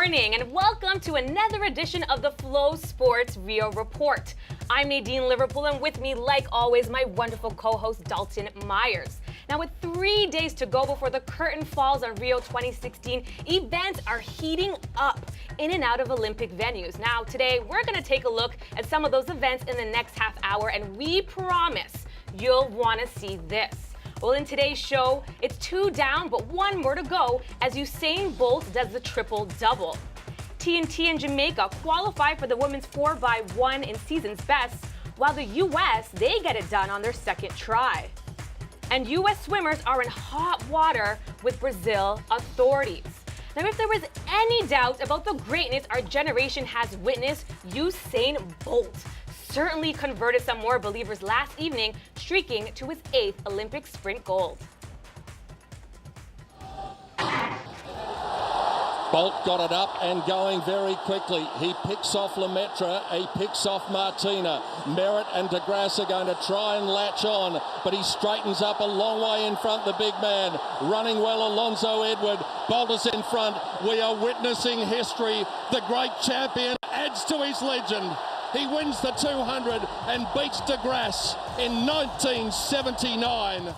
morning and welcome to another edition of the Flow Sports Rio Report. I'm Nadine Liverpool and with me, like always, my wonderful co-host Dalton Myers. Now, with 3 days to go before the curtain falls on Rio 2016, events are heating up in and out of Olympic venues. Now, today, we're going to take a look at some of those events in the next half hour, and we promise you'll want to see this. Well, in today's show, it's 2 down, but 1 more to go as Usain Bolt does the triple-double. TNT and Jamaica qualify for the women's 4x1 in season's best, while the U.S., they get it done on their second try. And U.S. swimmers are in hot water with Brazil authorities. Now, if there was any doubt about the greatness our generation has witnessed, Usain Bolt certainly converted some more believers last evening, streaking to his 8th Olympic sprint gold. Bolt got it up and going very quickly. He picks off Lemaitre, he picks off Martina. Merritt and De Grasse are going to try and latch on, but he straightens up a long way in front, the big man. Running well, Alonso Edward. Bolt is in front. We are witnessing history. The great champion adds to his legend. He wins the 200 and beats De Grasse in 1979.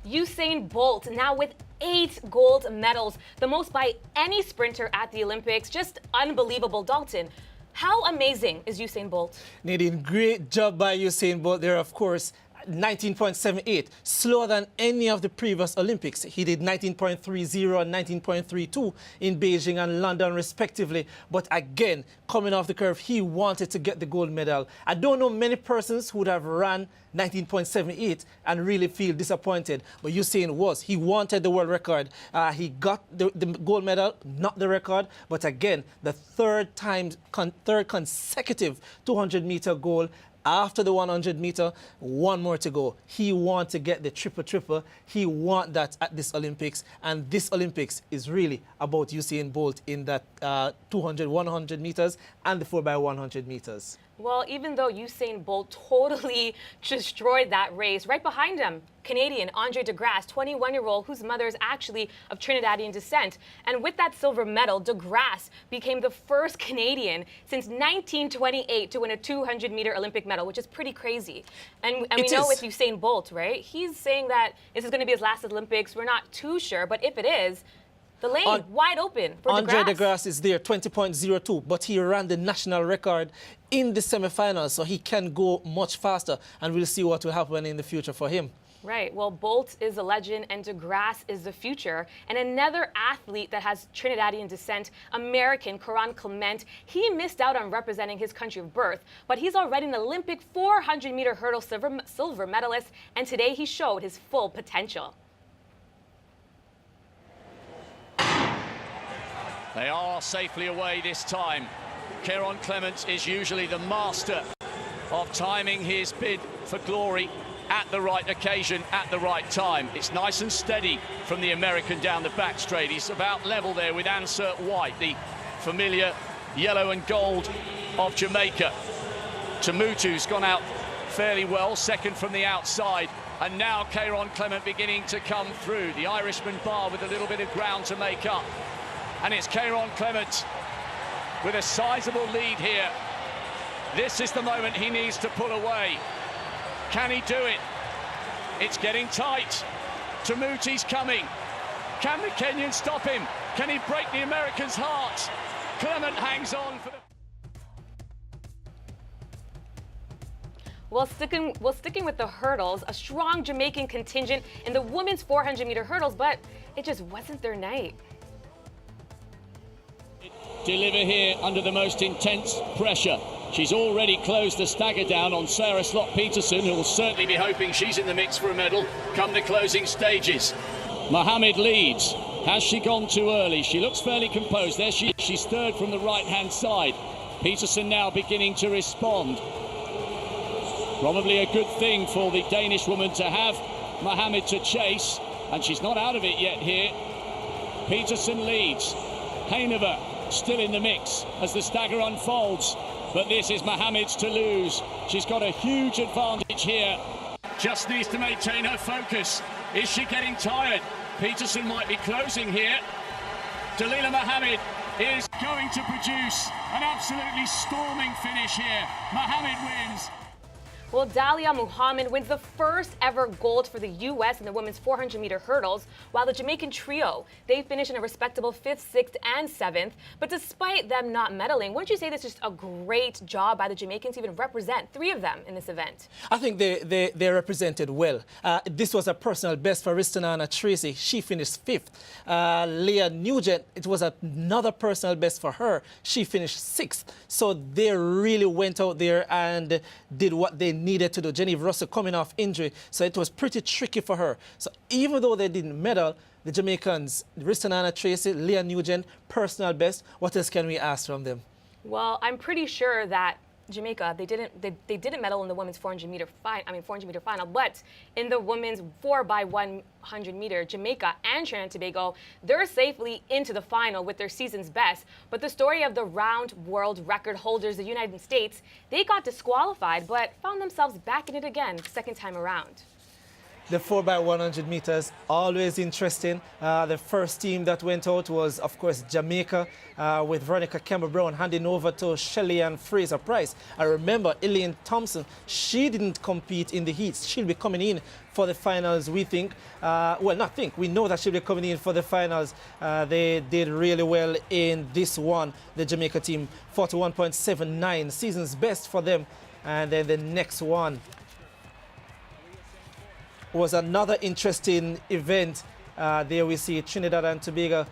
Usain Bolt now with 8 gold medals, the most by any sprinter at the Olympics. Just unbelievable. Dalton, how amazing is Usain Bolt? Nadine, great job by Usain Bolt there, of course. 19.78, slower than any of the previous Olympics. He did 19.30 and 19.32 in Beijing and London respectively. But again, coming off the curve, he wanted to get the gold medal. I don't know many persons who would have run 19.78 and really feel disappointed. But Usain he wanted the world record. He got the gold medal, not the record. But again, the third consecutive 200-meter goal. After the 100-meter, 1 more to go. He wants to get the triple-triple. He wants that at this Olympics. And this Olympics is really about Usain Bolt in that 200, 100 meters and the 4x100 meters. Well, even though Usain Bolt totally destroyed that race, right behind him, Canadian Andre De Grasse, 21-year-old, whose mother is actually of Trinidadian descent. And with that silver medal, De Grasse became the first Canadian since 1928 to win a 200-meter Olympic medal, which is pretty crazy. And we know with Usain Bolt, right? He's saying that this is going to be his last Olympics. We're not too sure, but if it is, the lane wide open for Andre De Grasse is there, 20.02, but he ran the national record in the semifinals, so he can go much faster, and we'll see what will happen in the future for him. Right. Well, Bolt is a legend and De Grasse is the future. And another athlete that has Trinidadian descent, American Coran Clement, he missed out on representing his country of birth, but he's already an Olympic 400-meter hurdle silver medalist, and today he showed his full potential. They are safely away this time. Coran Clement is usually the master of timing his bid for glory at the right occasion, at the right time. It's nice and steady from the American down the back straight. He's about level there with Ansert White, the familiar yellow and gold of Jamaica. Tamutu's gone out fairly well, second from the outside. And now Coran Clement beginning to come through. The Irishman bar with a little bit of ground to make up. And it's Coran Clement with a sizable lead here. This is the moment he needs to pull away. Can he do it? It's getting tight. Tamuti's coming. Can the Kenyan stop him? Can he break the American's heart? Clement hangs on for the... Well, sticking with the hurdles, a strong Jamaican contingent in the women's 400-meter hurdles, but it just wasn't their night. Deliver here under the most intense pressure. She's already closed the stagger down on Sarah Slot-Peterson, who will certainly be hoping she's in the mix for a medal come the closing stages. Mohammed leads. Has she gone too early? She looks fairly composed. There she's third from the right-hand side. Peterson now beginning to respond. Probably a good thing for the Danish woman to have Mohammed to chase, and she's not out of it yet here. Peterson leads. Heinever still in the mix as the stagger unfolds, but this is Mohammed's to lose. She's got a huge advantage here. Just needs to maintain her focus. Is she getting tired? Peterson might be closing here. Dalila Mohammed is going to produce an absolutely storming finish here. Mohammed wins. Well, Dalia Muhammad wins the first ever gold for the U.S. in the women's 400-meter hurdles, while the Jamaican trio, they finished in a respectable 5th, 6th, and 7th. But despite them not medaling, wouldn't you say this is just a great job by the Jamaicans to even represent 3 of them in this event? I think they represented well. This was a personal best for Ristonana Tracy. She finished 5th. Leah Nugent, it was another personal best for her. She finished 6th. So they really went out there and did what they needed to do. Jennifer Russell coming off injury, so it was pretty tricky for her. So even though they didn't medal, the Jamaicans, Ristonana Tracy, Leah Nugent, personal best, what else can we ask from them? Well, I'm pretty sure that Jamaica, they didn't medal in the women's 400 meter final, but in the women's 4x100 meter, Jamaica and Trinidad and Tobago, they're safely into the final with their season's best. But the story of the round world record holders, the United States, they got disqualified, but found themselves back in it again, second time around. The 4x100 meters, always interesting. The first team that went out was, of course, Jamaica, with Veronica Campbell-Brown handing over to Shelley Ann Fraser-Price. I remember Elaine Thompson, she didn't compete in the heats. She'll be coming in for the finals, we think. We know that she'll be coming in for the finals. They did really well in this one, the Jamaica team, 41.79, season's best for them. And then the next one was another interesting event. There we see Trinidad and Tobago,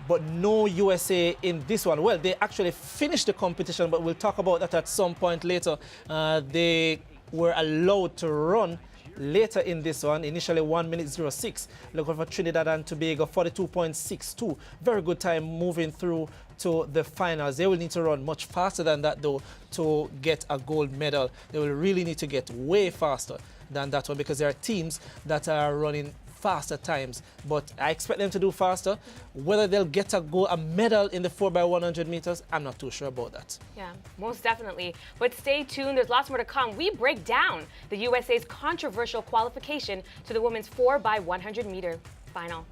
but no USA in this one. Well, they actually finished the competition, but we'll talk about that at some point later. They were allowed to run later in this one, initially 1 minute 06. Looking for Trinidad and Tobago, 42.62. Very good time moving through to the finals. They will need to run much faster than that, though, to get a gold medal. They will really need to get way faster than that one, because there are teams that are running faster times, but I expect them to do faster. Whether they'll get a medal in the 4x100 meters, I'm not too sure about that. Yeah, most definitely. But stay tuned, there's lots more to come. We break down the USA's controversial qualification to the women's 4x100 meter final.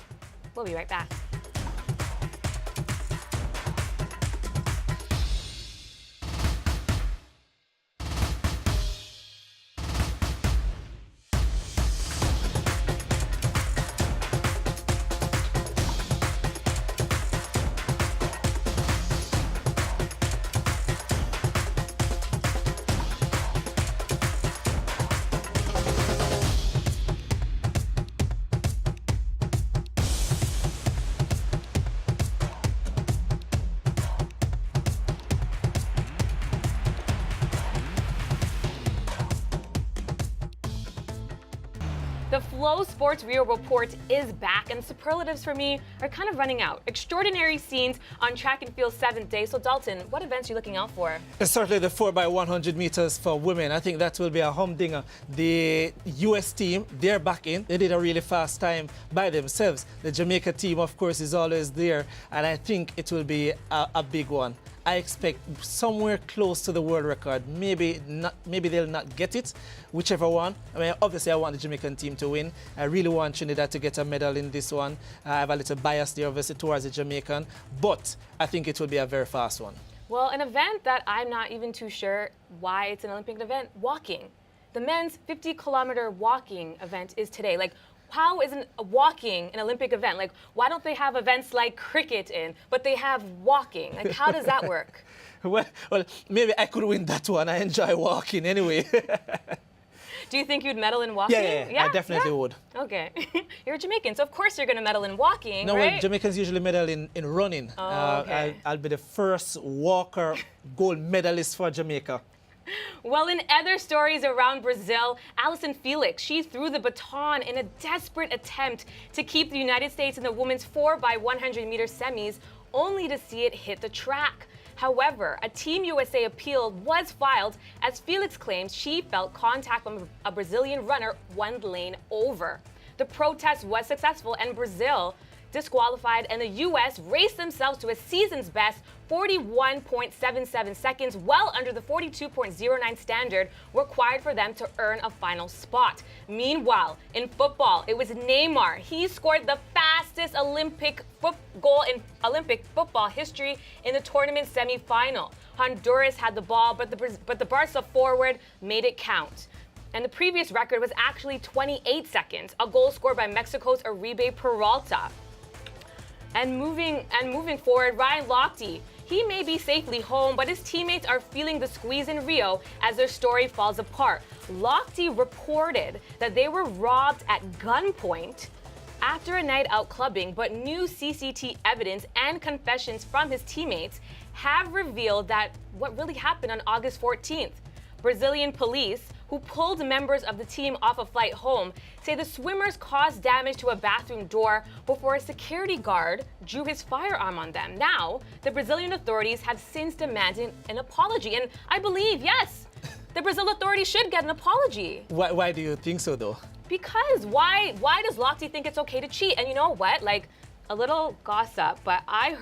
We'll be right back. The Flow Sports Rio Report is back, and superlatives for me are kind of running out. Extraordinary scenes on track and field 7th day. So Dalton, what events are you looking out for? Certainly the 4x100 meters for women. I think that will be a humdinger. The US team, they're back in. They did a really fast time by themselves. The Jamaica team, of course, is always there, and I think it will be a big one. I expect somewhere close to the world record. Maybe they'll not get it, whichever one. I mean, obviously I want the Jamaican team to win. I really want Trinidad to get a medal in this one. I have a little bias there, obviously, towards the Jamaican, but I think it will be a very fast one. Well, an event that I'm not even too sure why it's an Olympic event, walking. The men's 50-kilometer walking event is today. Like, how isn't walking an Olympic event? Like, why don't they have events like cricket but they have walking? Like, how does that work? Well, maybe I could win that one. I enjoy walking anyway. Do you think you'd medal in walking? Yeah, I definitely would. Okay. You're a Jamaican, so of course you're going to medal in walking, no, right? well, Jamaicans usually medal in running. Oh, okay. I'll be the first walker gold medalist for Jamaica. Well, in other stories around Brazil, Allyson Felix, she threw the baton in a desperate attempt to keep the United States in the women's 4x100 meter semis, only to see it hit the track. However, a Team USA appeal was filed as Felix claims she felt contact from a Brazilian runner one lane over. The protest was successful, and Brazil disqualified, and the U.S. raced themselves to a season's best 41.77 seconds, well under the 42.09 standard required for them to earn a final spot. Meanwhile, in football, it was Neymar. He scored the fastest Olympic goal in Olympic football history in the tournament semifinal. Honduras had the ball, but the Barca forward made it count. And the previous record was actually 28 seconds, a goal scored by Mexico's Uribe Peralta. And moving forward, Ryan Lochte, he may be safely home, but his teammates are feeling the squeeze in Rio as their story falls apart. Lochte reported that they were robbed at gunpoint after a night out clubbing, but new CCTV evidence and confessions from his teammates have revealed that what really happened on August 14th. Brazilian police, who pulled members of the team off a flight home, say the swimmers caused damage to a bathroom door before a security guard drew his firearm on them. Now, the Brazilian authorities have since demanded an apology, and I believe, yes, the Brazil authorities should get an apology. Why do you think so, though? Because why does Lochte think it's okay to cheat? And you know what? Like, a little gossip, but I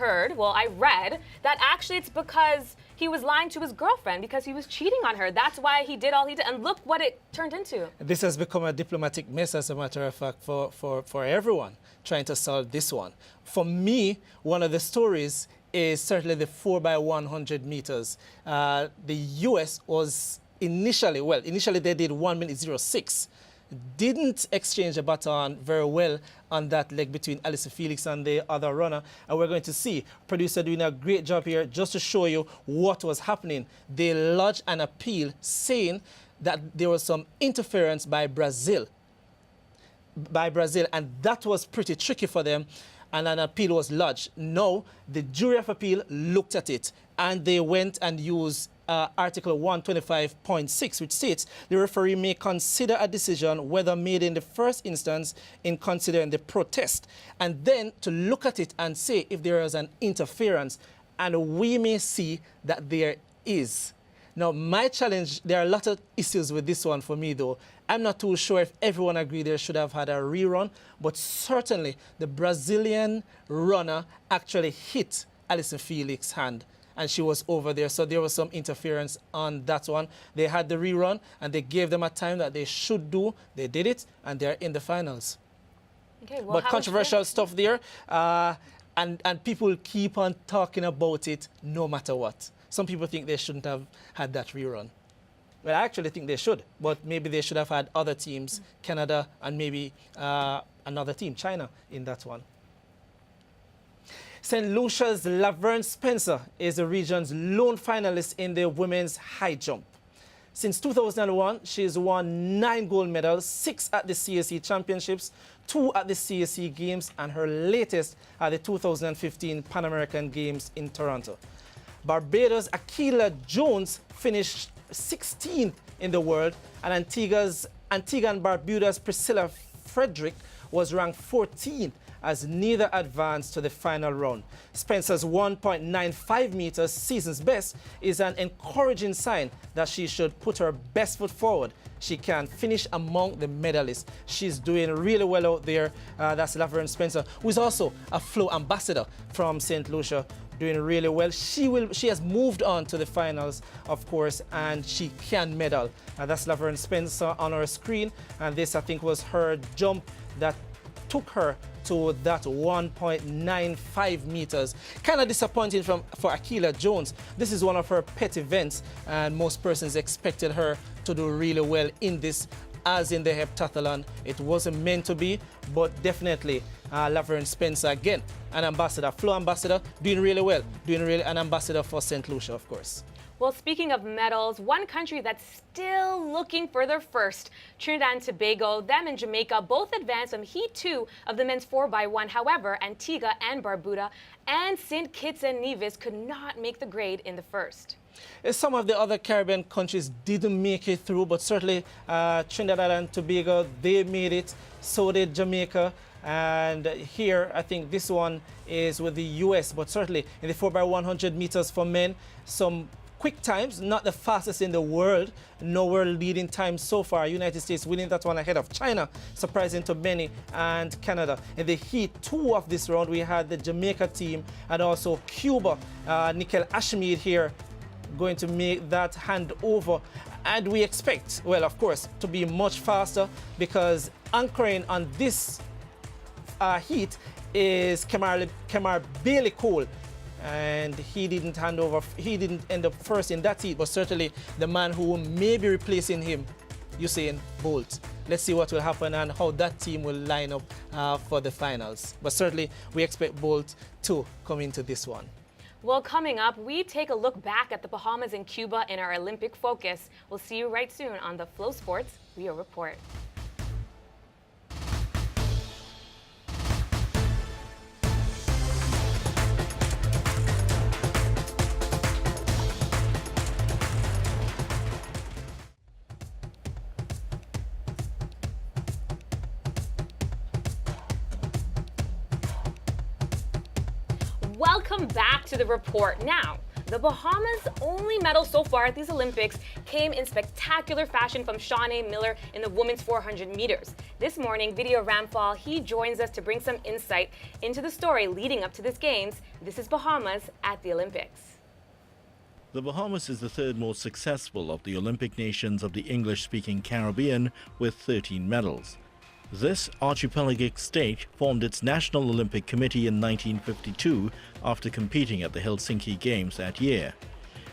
read that actually it's because he was lying to his girlfriend because he was cheating on her. That's why he did all he did. And look what it turned into. This has become a diplomatic mess, as a matter of fact, for everyone trying to solve this one. For me, one of the stories is certainly the 4x100 meters. The U.S. was initially they did 1 minute 06. Didn't exchange a baton very well on that leg between Allyson Felix and the other runner. And we're going to see producer doing a great job here just to show you what was happening. They lodged an appeal saying that there was some interference by Brazil, and that was pretty tricky for them, and an appeal was lodged. No, the jury of appeal looked at it, and they went and used Article 125.6, which states the referee may consider a decision whether made in the first instance in considering the protest, and then to look at it and say if there is an interference, and we may see that there is. Now, my challenge, there are a lot of issues with this one for me, though. I'm not too sure if everyone agreed there should have had a rerun, but certainly the Brazilian runner actually hit Allyson Felix's hand, and she was over there, so there was some interference on that one. They had the rerun, and they gave them a time that they should do. They did it, and they're in the finals. Okay, well, but controversial stuff there, and people keep on talking about it no matter what. Some people think they shouldn't have had that rerun. Well, I actually think they should, but maybe they should have had other teams, Canada, and maybe another team, China, in that one. St. Lucia's Laverne Spencer is the region's lone finalist in the women's high jump. Since 2001, she's won 9 gold medals, 6 at the CSE Championships, 2 at the CSE Games, and her latest at the 2015 Pan American Games in Toronto. Barbados' Akila Jones finished 16th in the world, and Antigua and Barbuda's Priscilla Frederick was ranked 14th, as neither advanced to the final round. Spencer's 1.95 meters season's best is an encouraging sign that she should put her best foot forward. She can finish among the medalists. She's doing really well out there. That's Laverne Spencer, who is also a Flow ambassador from St. Lucia, doing really well. She has moved on to the finals, of course, and she can medal. That's Laverne Spencer on our screen, and this, I think, was her jump that took her to that 1.95 meters. Kind of disappointing for Akila Jones. This is one of her pet events, and most persons expected her to do really well in this, as in the heptathlon. It wasn't meant to be, but definitely Laverne Spencer, again, an ambassador, Flow ambassador, doing really well, an ambassador for St. Lucia, of course. Well, speaking of medals, one country that's still looking for their first, Trinidad and Tobago, them and Jamaica both advanced from Heat 2 of the men's 4x1. However, Antigua and Barbuda and St. Kitts and Nevis could not make the grade in the first. Some of the other Caribbean countries didn't make it through, but certainly Trinidad and Tobago, they made it. So did Jamaica. And here, I think this one is with the U.S., but certainly in the 4x100 meters for men, some quick times, not the fastest in the world. No world leading time so far. United States winning that one ahead of China, surprising to many, and Canada. In the heat 2 of this round, we had the Jamaica team and also Cuba. Nickel Ashmead here going to make that handover. And we expect, well, of course, to be much faster because anchoring on this heat is Kemar Bailey Cole. And he didn't end up first in that heat, but certainly the man who may be replacing him, Usain Bolt. Let's see what will happen and how that team will line up for the finals. But certainly we expect Bolt to come into this one. Well, coming up, we take a look back at the Bahamas and Cuba in our Olympic focus. We'll see you right soon on the Flow Sports Rio Report. Welcome back to the report. Now, the Bahamas' only medal so far at these Olympics came in spectacular fashion from Shawnee Miller in the women's 400 meters. This morning, Video Ramphal, he joins us to bring some insight into the story leading up to this games. This is Bahamas at the Olympics. The Bahamas is the third most successful of the Olympic nations of the English-speaking Caribbean with 13 medals. This archipelagic state formed its National Olympic Committee in 1952 after competing at the Helsinki Games that year.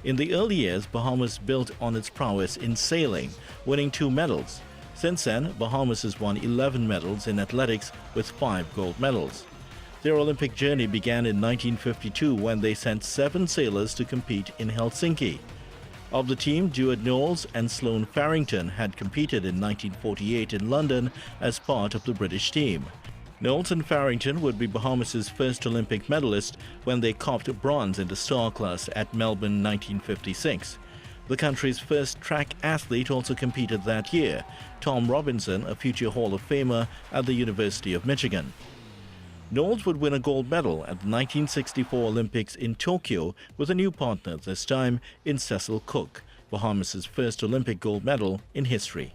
In the early years, Bahamas built on its prowess in sailing, winning 2 medals. Since then, Bahamas has won 11 medals in athletics with 5 gold medals. Their Olympic journey began in 1952 when they sent 7 sailors to compete in Helsinki. Of the team, Duard Knowles and Sloane Farrington had competed in 1948 in London as part of the British team. Knowles and Farrington would be Bahamas' first Olympic medalist when they copped bronze in the star class at Melbourne 1956. The country's first track athlete also competed that year, Tom Robinson, a future Hall of Famer at the University of Michigan. Knowles would win a gold medal at the 1964 Olympics in Tokyo with a new partner, this time in Cecil Cook, Bahamas' first Olympic gold medal in history.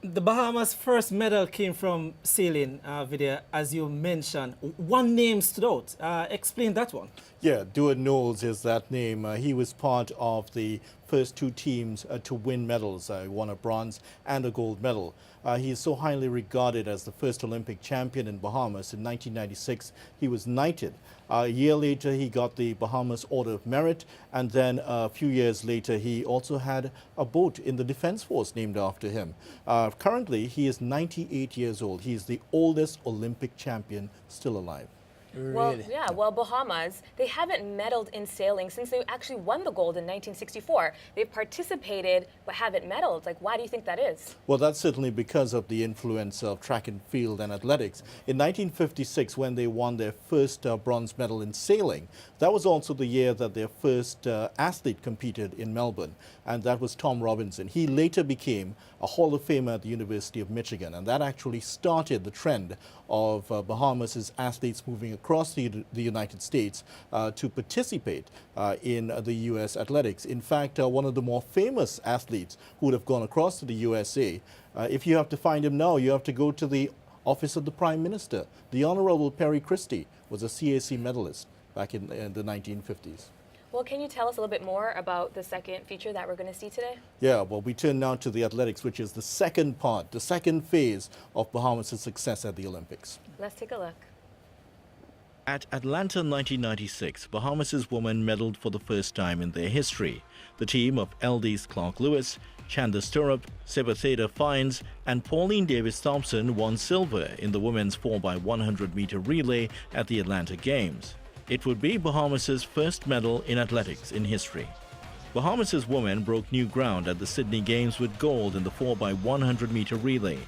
The Bahamas' first medal came from sailing, Vidya, as you mentioned. One name stood out. Explain that one. Yeah, Duard Knowles is that name. He was part of the first 2 teams to win medals. He won a bronze and a gold medal. He is so highly regarded as the first Olympic champion in Bahamas. In 1996, he was knighted. A year later, he got the Bahamas Order of Merit, and then a few years later, he also had a boat in the Defense Force named after him. Currently, he is 98 years old. He is the oldest Olympic champion still alive. Really? Well, Bahamas, they haven't medaled in sailing since they actually won the gold in 1964. They've participated but haven't medaled. Like, why do you think that is? Well, that's certainly because of the influence of track and field and athletics. In 1956, when they won their first bronze medal in sailing, that was also the year that their first athlete competed in Melbourne, and that was Tom Robinson. He later became a Hall of Famer at the University of Michigan, and that actually started the trend of Bahamas' athletes moving across the United States to participate in the U.S. athletics. In fact, one of the more famous athletes who would have gone across to the USA, if you have to find him now, you have to go to the office of the Prime Minister. The Honorable Perry Christie was a CAC medalist back in the 1950s. Well, can you tell us a little bit more about the second feature that we're going to see today? Yeah, well, we turn now to the athletics, which is the second part, the second phase of Bahamas' success at the Olympics. Let's take a look. At Atlanta 1996, Bahamas' women medaled for the first time in their history. The team of Eldis Clark-Lewis, Chanda Stirrup, Sebatheda Fines, and Pauline Davis-Thompson won silver in the women's 4x100-meter relay at the Atlanta Games. It would be Bahamas' first medal in athletics in history. Bahamas' women broke new ground at the Sydney Games with gold in the 4x100-meter relay.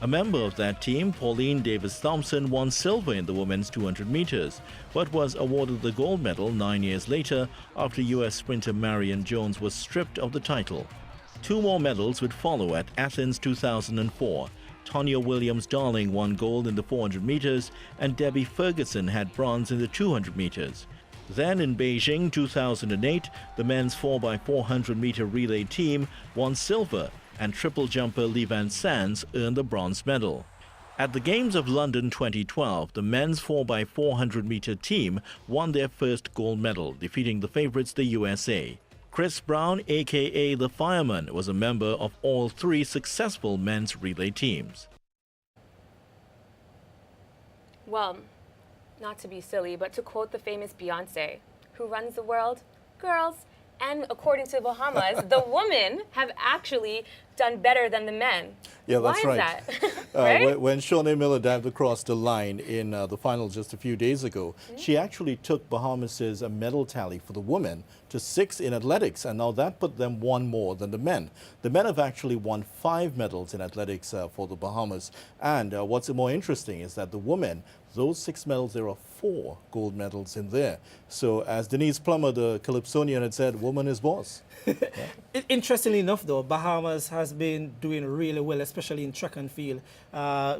A member of that team, Pauline Davis-Thompson, won silver in the women's 200 meters, but was awarded the gold medal 9 years later after U.S. sprinter Marion Jones was stripped of the title. 2 more medals would follow at Athens 2004. Tonya Williams-Darling won gold in the 400 meters, and Debbie Ferguson had bronze in the 200 meters. Then in Beijing 2008, the men's 4x400 meter relay team won silver, and triple jumper Lee Van Sands earned the bronze medal. At the Games of London 2012, the men's 4x400 meter team won their first gold medal, defeating the favorites, the USA. Chris Brown, aka the Fireman, was a member of all three successful men's relay teams. Well, not to be silly, but to quote the famous Beyonce, who runs the world? Girls. And according to the Bahamas, the women have actually done better than the men. Yeah, that's Why right. Is that? Right? When Shawnee Miller dived across the line in the final just a few days ago, she actually took Bahamas' medal tally for the women to 6 in athletics, and now that put them 1 more than the men. The men have actually won 5 medals in athletics for the Bahamas, and what's more interesting is that the women, those 6 medals, there are 4 gold medals in there. So as Denise Plummer, the Calypsonian, had said, woman is boss. Interestingly enough, though, Bahamas has been doing really well, especially in track and field,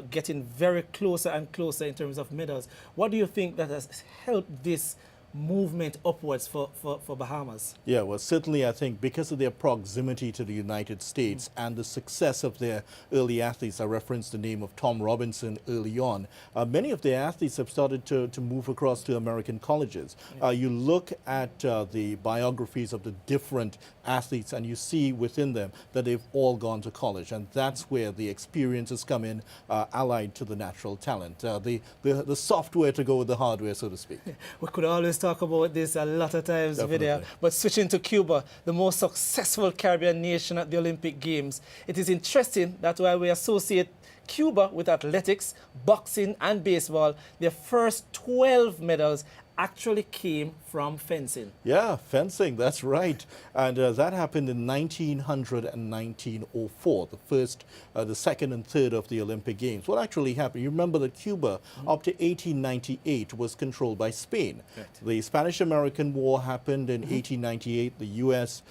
getting very closer and closer in terms of medals. What do you think that has helped this movement upwards for Bahamas? Yeah, well, certainly I think because of their proximity to the United States and the success of their early athletes, I referenced the name of Tom Robinson early on, many of their athletes have started to move across to American colleges. You look at the biographies of the different athletes and you see within them that they've all gone to college, and that's where the experience has come in, allied to the natural talent, the software to go with the hardware, so to speak. We could always talk about this a lot of times, Vidya, but switching to Cuba, the most successful Caribbean nation at the Olympic Games, it is interesting that while we associate Cuba with athletics, boxing and baseball, their first 12 medals actually came from fencing. Yeah, fencing, that's right. And that happened in 1900 and 1904, the first, the second and third of the Olympic Games. What actually happened, you remember that Cuba, up to 1898, was controlled by Spain. Right. The Spanish-American War happened in 1898. The U.S.,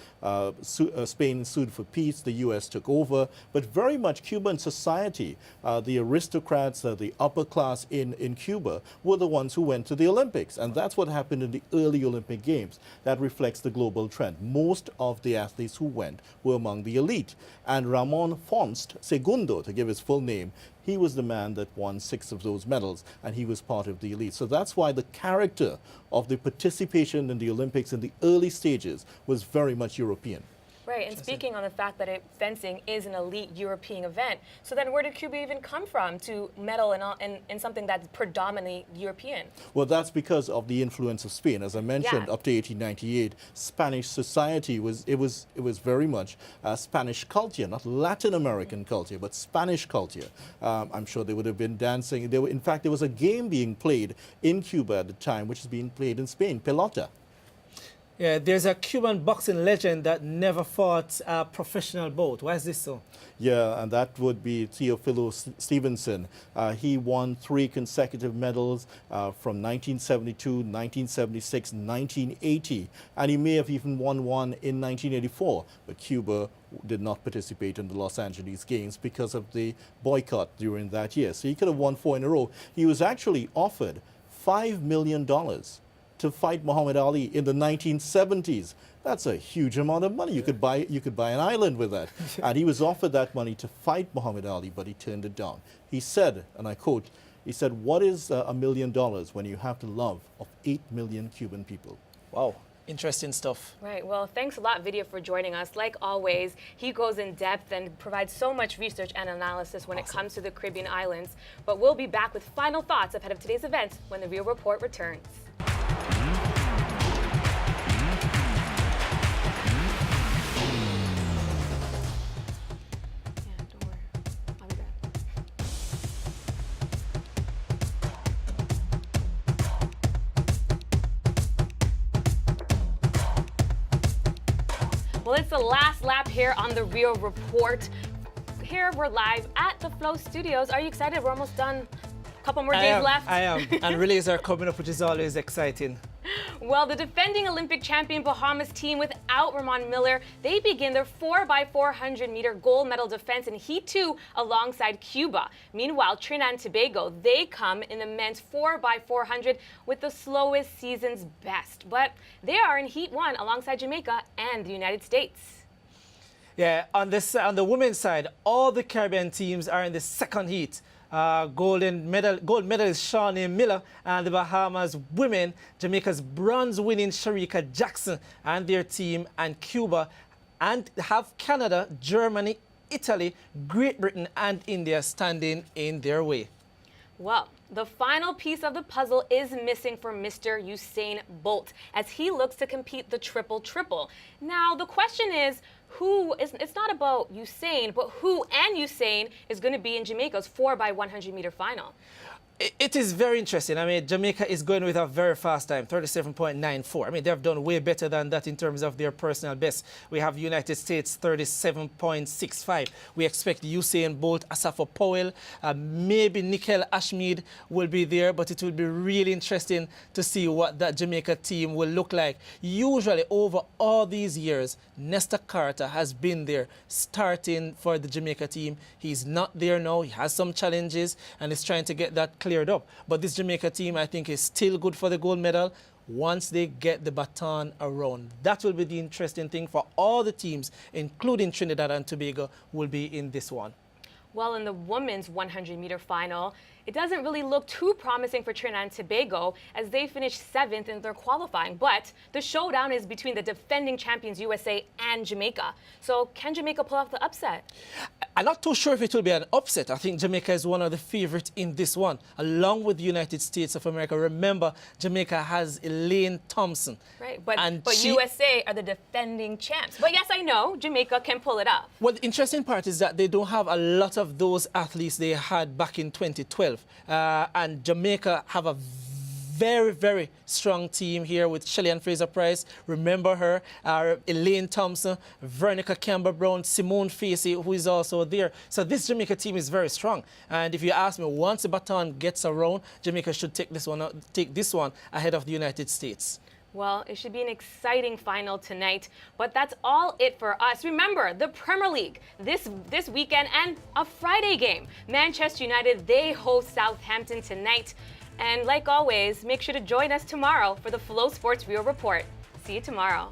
Spain sued for peace. The U.S. took over. But very much Cuban society, the aristocrats, the upper class in Cuba, were the ones who went to the Olympics. And that's what happened in the early Olympic Games. That reflects the global trend. Most of the athletes who went were among the elite. And Ramon Fonst Segundo, to give his full name, he was the man that won 6 of those medals, and he was part of the elite. So that's why the character of the participation in the Olympics in the early stages was very much European. Right, and speaking on the fact that fencing is an elite European event, so then where did Cuba even come from to medal in something that's predominantly European? Well, that's because of the influence of Spain. As I mentioned, up to 1898, Spanish society was very much Spanish culture, not Latin American culture, but Spanish culture. I'm sure they would have been dancing. In fact, there was a game being played in Cuba at the time, which is being played in Spain, pelota. Yeah, there's a Cuban boxing legend that never fought a professional bout. Why is this so? Yeah, and that would be Teofilo Stevenson. He won 3 consecutive medals from 1972, 1976, 1980, and he may have even won one in 1984. But Cuba did not participate in the Los Angeles Games because of the boycott during that year. So he could have won 4 in a row. He was actually offered $5 million to fight Muhammad Ali in the 1970s. That's a huge amount of money. You could buy an island with that. And he was offered that money to fight Muhammad Ali, but he turned it down. He said, and I quote, he said, "What is $1 million when you have the love of 8 million Cuban people?" Wow. Interesting stuff. Right. Well, thanks a lot, Vidya, for joining us. Like always, he goes in depth and provides so much research and analysis when it comes to the Caribbean islands. But we'll be back with final thoughts ahead of today's event when the Rio Report returns. Well, it's the last lap here on the Rio Report. Here we're live at the Flow Studios. Are you excited? We're almost done. A couple more days left. I am. And relays are coming up, which is always exciting. Well, the defending Olympic champion Bahamas team without Ramon Miller, they begin their 4x400 meter gold medal defense in Heat 2 alongside Cuba. Meanwhile, Trinidad and Tobago, they come in the men's 4x400 with the slowest season's best. But they are in Heat 1 alongside Jamaica and the United States. Yeah, on the women's side, all the Caribbean teams are in the second heat. Gold medalist Shawnee Miller and the Bahamas women, Jamaica's bronze winning Sharika Jackson and their team, and Cuba, and have Canada, Germany, Italy, Great Britain and India standing in their way. Well, the final piece of the puzzle is missing for Mr. Usain Bolt as he looks to compete the triple-triple. Now, the question is, it's not about Usain, but who and Usain is going to be in Jamaica's 4x100 meter final? It is very interesting. I mean, Jamaica is going with a very fast time, 37.94. I mean, they've done way better than that in terms of their personal best. We have United States 37.65. We expect Usain Bolt, Asafo Powell, maybe Nickel Ashmead will be there, but it will be really interesting to see what that Jamaica team will look like. Usually, over all these years, Nestor Carter has been there starting for the Jamaica team. He's not there now. He has some challenges and is trying to get that cleared up. But this Jamaica team, I think, is still good for the gold medal once they get the baton around. That will be the interesting thing for all the teams, including Trinidad and Tobago, will be in this one. Well, in the women's 100 meter final, it doesn't really look too promising for Trinidad and Tobago as they finished 7th in their qualifying. But the showdown is between the defending champions USA and Jamaica. So can Jamaica pull off the upset? I'm not too sure if it will be an upset. I think Jamaica is one of the favorites in this one, along with the United States of America. Remember, Jamaica has Elaine Thompson. Right, but USA are the defending champs. But yes, I know Jamaica can pull it off. Well, the interesting part is that they don't have a lot of those athletes they had back in 2012. And Jamaica have a very, very strong team here with Shelly-Ann Fraser-Price. Remember her, Elaine Thompson, Veronica Campbell-Brown, Simone Facey, who is also there. So this Jamaica team is very strong. And if you ask me, once the baton gets around, Jamaica should take this one ahead of the United States. Well, it should be an exciting final tonight, but that's all it for us. Remember, the Premier League this weekend and a Friday game. Manchester United, they host Southampton tonight. And like always, make sure to join us tomorrow for the Flow Sports Rio Report. See you tomorrow.